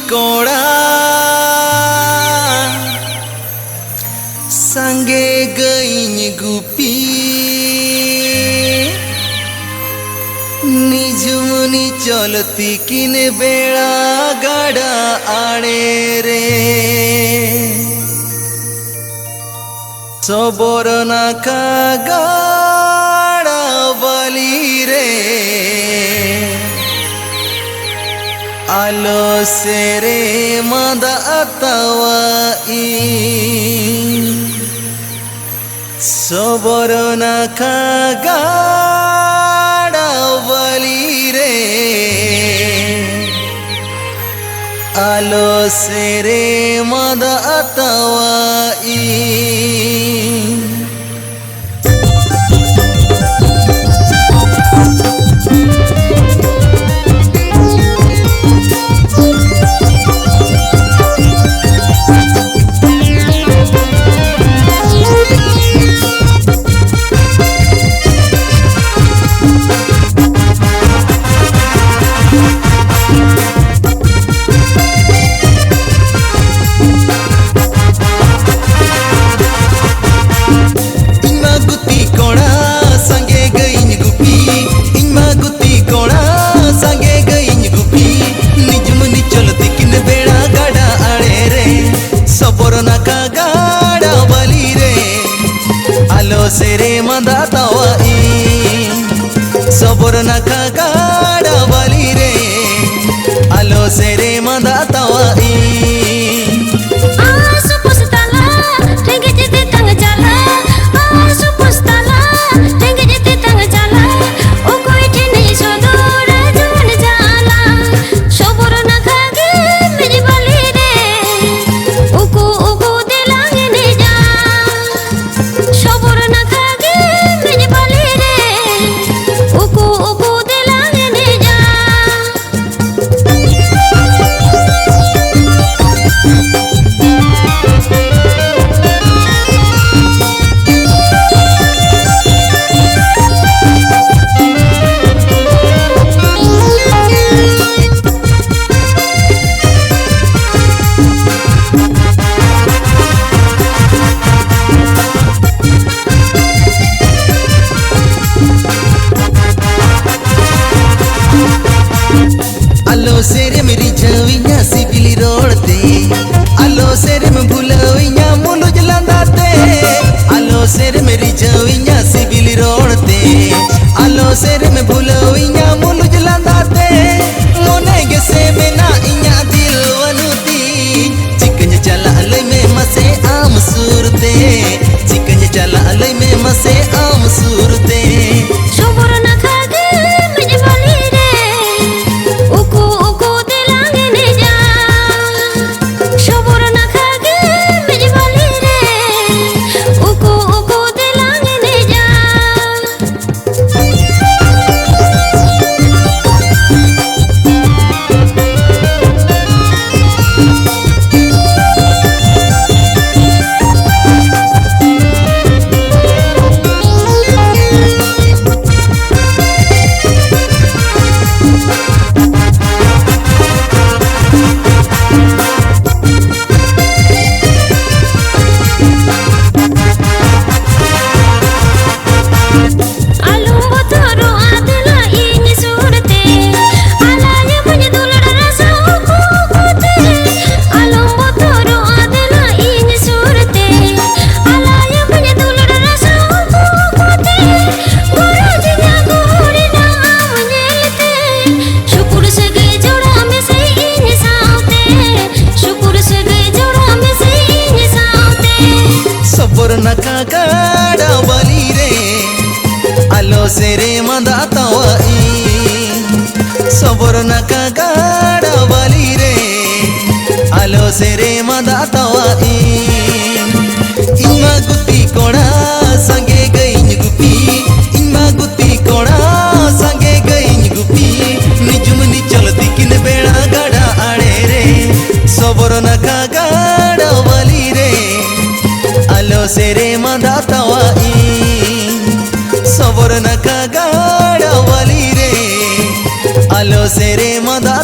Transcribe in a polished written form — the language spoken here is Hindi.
कोड़ा संगे गई गुपी निजुमनी चलती किने बेड़ा गाड़ा आड़े रे सबोर नाका गाड़ा वाली रे आलो से रे मादा अतवाई सबोर नाका गाड़ा वाली रे आलो से रे मादा अतवाई से रे मादा तवाई सबोर नाका गाड़ा वाली रे आलो से रे मादा तवाई आलो से रे मेरी जविया सिबिली रोड़ते आलो से रे मैं भूलविया मुलु जलांदाते आलो से रे मेरी जविया सिबिली रोड़ते आलो से रे मैं भूलविया मुलु जलांदाते मोने के से बिना इया दिल वनुती चिकन चला अलई में मसे आम सूरते चिकन चला अलई में मसे आम सूरते नाका गाड़ा वाली रे आलो से रे मादा तवाई सबोर नाका गाड़ा वाली रे आलो से रे मादा तवाई इमा गुती कोड़ा संगे गई गुपी इमा गुती कोड़ा संगे गई गुपी निजुमनी चलती किन बेड़ा गाड़ा आड़े रे सबोर नाका गाड़ा वाली रे आलो से रे मादा तवाई सबोर नाका गाड़ा वाली रे आलो से रे मादा